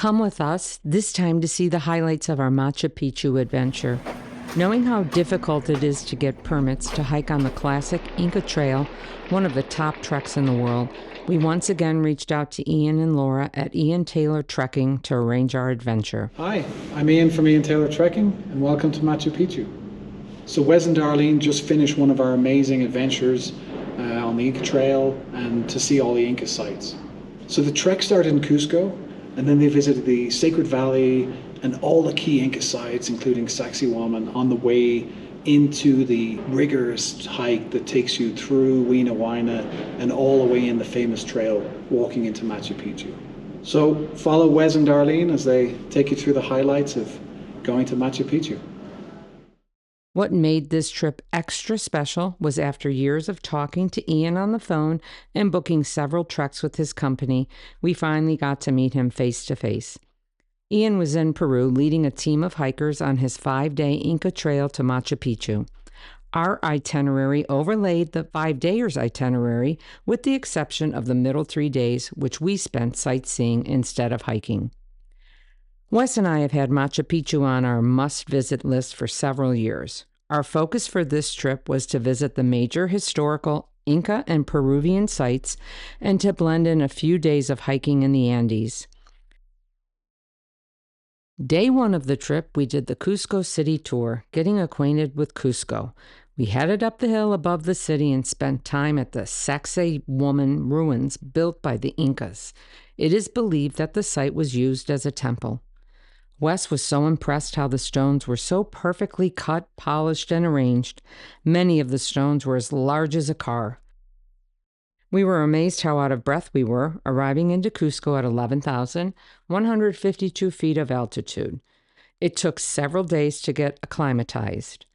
Come with us, this time to see the highlights of our Machu Picchu adventure. Knowing how difficult it is to get permits to hike on the Classic Inca Trail, one of the top treks in the world, we once again reached out to Ian and Laura at Ian Taylor Trekking to arrange our adventure. Hi, I'm Ian from Ian Taylor Trekking, and welcome to Machu Picchu. So Wes and Darlene just finished one of our amazing adventures on the Inca Trail and to see all the Inca sites. So the trek started in Cusco, and then they visited the Sacred Valley and all the key Inca sites, including Sacsayhuaman, on the way into the rigorous hike that takes you through Huayna Huayna and all the way in the famous trail walking into Machu Picchu. So follow Wes and Darlene as they take you through the highlights of going to Machu Picchu. What made this trip extra special was after years of talking to Ian on the phone and booking several treks with his company, we finally got to meet him face to face. Ian was in Peru leading a team of hikers on his 5-day Inca Trail to Machu Picchu. Our itinerary overlaid the 5-dayers itinerary with the exception of the middle 3 days, which we spent sightseeing instead of hiking. Wes and I have had Machu Picchu on our must-visit list for several years. Our focus for this trip was to visit the major historical Inca and Peruvian sites and to blend in a few days of hiking in the Andes. Day 1 of the trip, we did the Cusco City Tour, getting acquainted with Cusco. We headed up the hill above the city and spent time at the Sacsayhuaman ruins built by the Incas. It is believed that the site was used as a temple. Wes was so impressed how the stones were so perfectly cut, polished, and arranged. Many of the stones were as large as a car. We were amazed how out of breath we were, arriving into Cusco at 11,152 feet of altitude. It took several days to get acclimatized.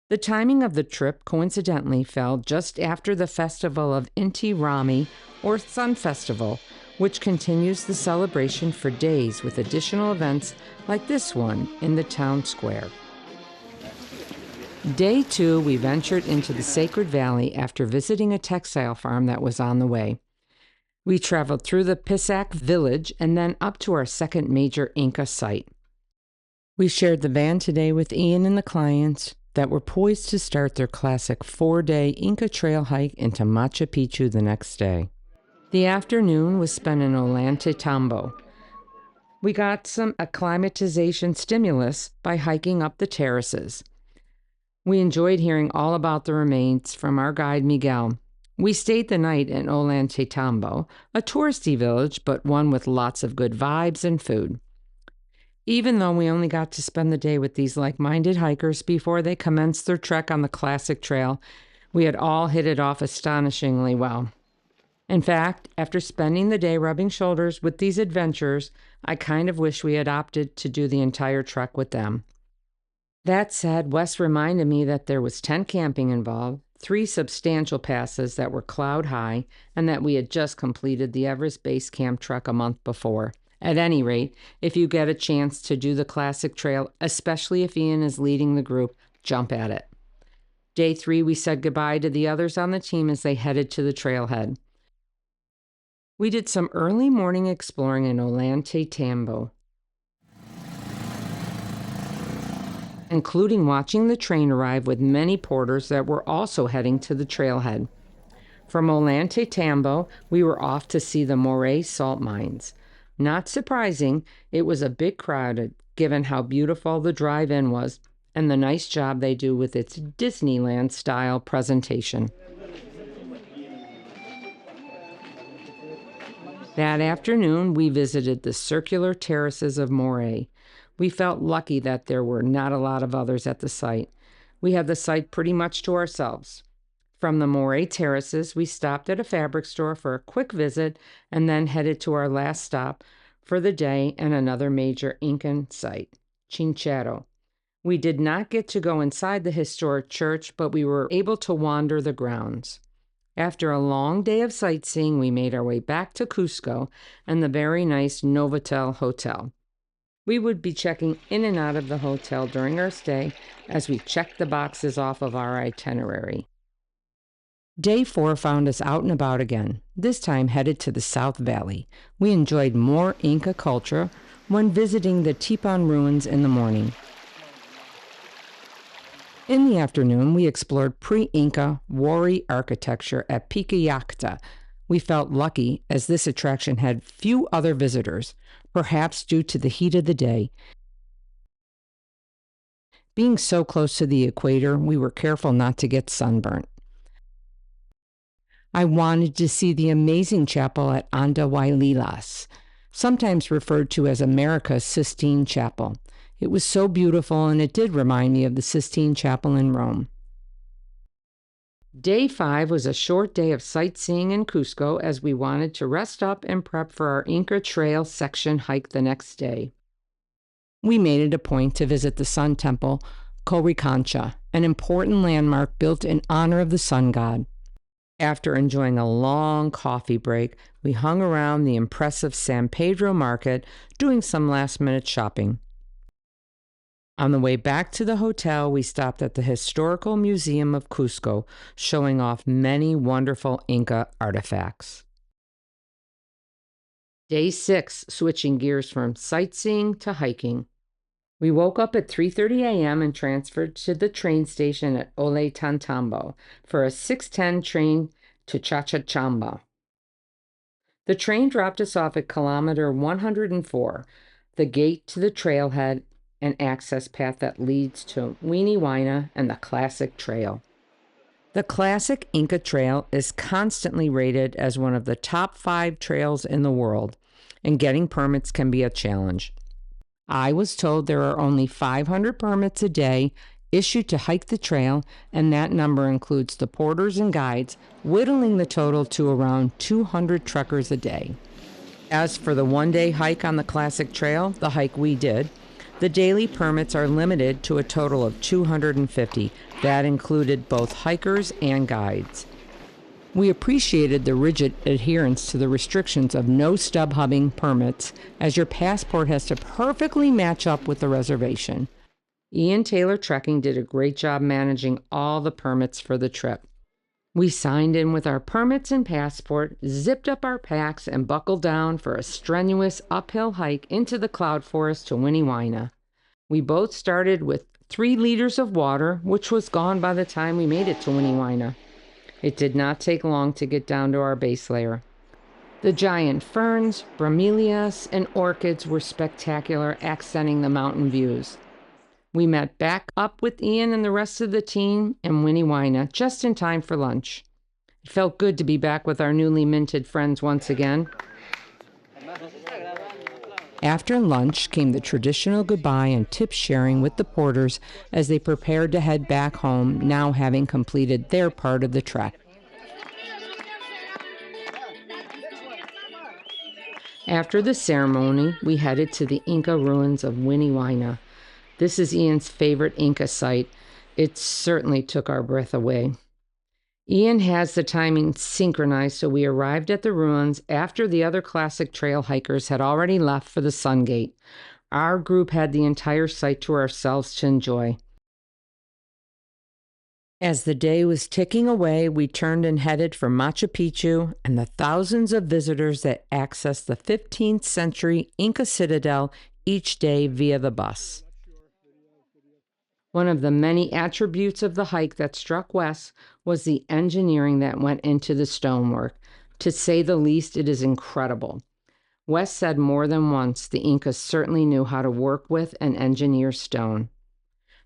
The timing of the trip coincidentally fell just after the festival of Inti Raymi, or Sun Festival, which continues the celebration for days with additional events like this one in the town square. Day 2, we ventured into the Sacred Valley after visiting a textile farm that was on the way. We traveled through the Pisac village and then up to our second major Inca site. We shared the van today with Ian and the clients that were poised to start their classic 4-day Inca Trail hike into Machu Picchu the next day. The afternoon was spent in Ollantaytambo. We got some acclimatization stimulus by hiking up the terraces. We enjoyed hearing all about the remains from our guide Miguel. We stayed the night in Ollantaytambo, a touristy village, but one with lots of good vibes and food. Even though we only got to spend the day with these like-minded hikers before they commenced their trek on the Classic Trail, we had all hit it off astonishingly well. In fact, after spending the day rubbing shoulders with these adventurers, I kind of wish we had opted to do the entire trek with them. That said, Wes reminded me that there was tent camping involved, 3 substantial passes that were cloud high, and that we had just completed the Everest Base Camp trek a month before. At any rate, if you get a chance to do the Classic Trail, especially if Ian is leading the group, jump at it. Day 3, we said goodbye to the others on the team as they headed to the trailhead. We did some early morning exploring in Ollantaytambo, including watching the train arrive with many porters that were also heading to the trailhead. From Ollantaytambo, we were off to see the Moray salt mines. Not surprising, it was a bit crowded, given how beautiful the drive-in was and the nice job they do with its Disneyland-style presentation. That afternoon, we visited the circular terraces of Moray. We felt lucky that there were not a lot of others at the site. We had the site pretty much to ourselves. From the Moray terraces, we stopped at a fabric store for a quick visit and then headed to our last stop for the day and another major Incan site, Chinchero. We did not get to go inside the historic church, but we were able to wander the grounds. After a long day of sightseeing, we made our way back to Cusco and the very nice Novotel Hotel. We would be checking in and out of the hotel during our stay as we checked the boxes off of our itinerary. Day 4 found us out and about again, this time headed to the South Valley. We enjoyed more Inca culture when visiting the Tipan ruins in the morning. In the afternoon, we explored pre-Inca Wari architecture at Pica. We felt lucky as this attraction had few other visitors, perhaps due to the heat of the day. Being so close to the equator, we were careful not to get sunburnt. I wanted to see the amazing chapel at Andahuaylas, sometimes referred to as America's Sistine Chapel. It was so beautiful, and it did remind me of the Sistine Chapel in Rome. Day 5 was a short day of sightseeing in Cusco as we wanted to rest up and prep for our Inca Trail section hike the next day. We made it a point to visit the Sun Temple, Coricancha, an important landmark built in honor of the sun god. After enjoying a long coffee break, we hung around the impressive San Pedro market doing some last-minute shopping. On the way back to the hotel, we stopped at the Historical Museum of Cusco, showing off many wonderful Inca artifacts. Day 6, switching gears from sightseeing to hiking. We woke up at 3:30 a.m. and transferred to the train station at Ollantaytambo for a 6:10 train to Chachachamba. The train dropped us off at kilometer 104, the gate to the trailhead and access path that leads to Weenie and the Classic Trail. The Classic Inca Trail is constantly rated as one of the top 5 trails in the world, and getting permits can be a challenge. I was told there are only 500 permits a day issued to hike the trail, and that number includes the porters and guides, whittling the total to around 200 trekkers a day. As for the one-day hike on the Classic Trail, the hike we did, the daily permits are limited to a total of 250. That included both hikers and guides. We appreciated the rigid adherence to the restrictions of no stub hubbing permits, as your passport has to perfectly match up with the reservation. Ian Taylor Trekking did a great job managing all the permits for the trip. We signed in with our permits and passport, zipped up our packs, and buckled down for a strenuous uphill hike into the cloud forest to Weenie. We both started with 3 liters of water, which was gone by the time we made it to Weenie. It did not take long to get down to our base layer. The giant ferns, bromelias, and orchids were spectacular, accenting the mountain views. We met back up with Ian and the rest of the team in Weenie just in time for lunch. It felt good to be back with our newly minted friends once again. After lunch came the traditional goodbye and tip sharing with the porters as they prepared to head back home, now having completed their part of the trek. After the ceremony, we headed to the Inca ruins of Weenie. This is Ian's favorite Inca site. It certainly took our breath away. Ian has the timing synchronized, so we arrived at the ruins after the other Classic Trail hikers had already left for the Sun Gate. Our group had the entire site to ourselves to enjoy. As the day was ticking away, we turned and headed for Machu Picchu and the thousands of visitors that access the 15th century Inca citadel each day via the bus. One of the many attributes of the hike that struck Wes was the engineering that went into the stonework. To say the least, it is incredible. Wes said more than once the Incas certainly knew how to work with and engineer stone.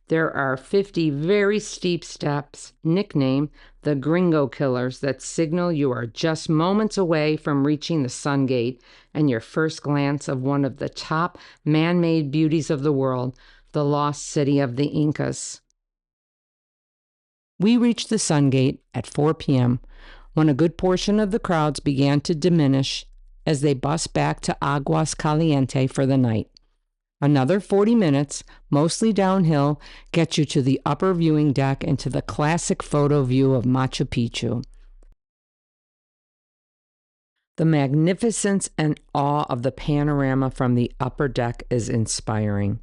There are 50 very steep steps, nicknamed the Gringo Killers, that signal you are just moments away from reaching the Sun Gate and your first glance of one of the top man-made beauties of the world, the lost city of the Incas. We reached the Sun Gate at 4 p.m. when a good portion of the crowds began to diminish as they bussed back to Aguas Caliente for the night. Another 40 minutes, mostly downhill, gets you to the upper viewing deck and to the classic photo view of Machu Picchu. The magnificence and awe of the panorama from the upper deck is inspiring.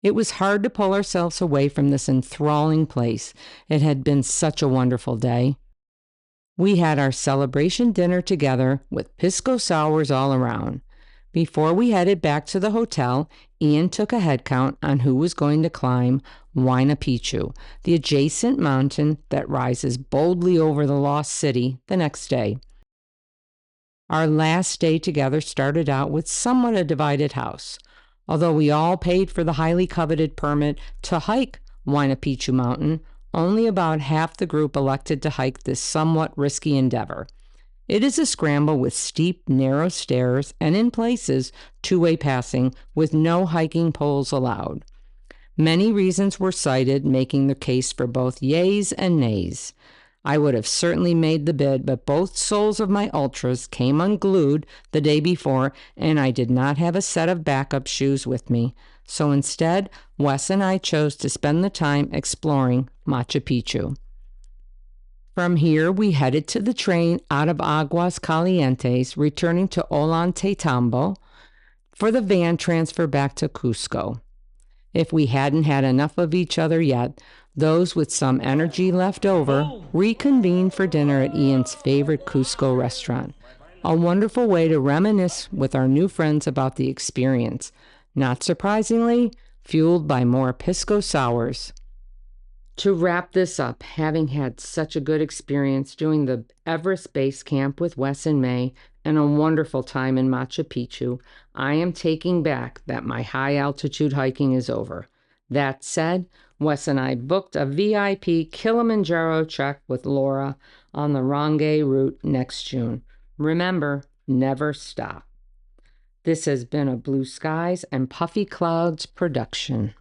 It was hard to pull ourselves away from this enthralling place. It had been such a wonderful day. We had our celebration dinner together with pisco sours all around. Before we headed back to the hotel, Ian took a head count on who was going to climb Huayna Picchu, the adjacent mountain that rises boldly over the lost city, the next day. Our last day together started out with somewhat a divided house. Although we all paid for the highly coveted permit to hike Huayna Picchu Mountain, only about half the group elected to hike this somewhat risky endeavor. It is a scramble with steep, narrow stairs and, in places, two-way passing with no hiking poles allowed. Many reasons were cited, making the case for both yays and nays. I would have certainly made the bid, but both soles of my ultras came unglued the day before, and I did not have a set of backup shoes with me. So instead, Wes and I chose to spend the time exploring Machu Picchu. From here, we headed to the train out of Aguas Calientes, returning to Ollantaytambo for the van transfer back to Cusco. If we hadn't had enough of each other yet, those with some energy left over reconvened for dinner at Ian's favorite Cusco restaurant. A wonderful way to reminisce with our new friends about the experience. Not surprisingly, fueled by more pisco sours. To wrap this up, having had such a good experience doing the Everest Base Camp with Wes and May and a wonderful time in Machu Picchu, I am taking back that my high-altitude hiking is over. That said, Wes and I booked a VIP Kilimanjaro trek with Laura on the Rongai route next June. Remember, never stop. This has been a Blue Skies and Puffy Clouds production.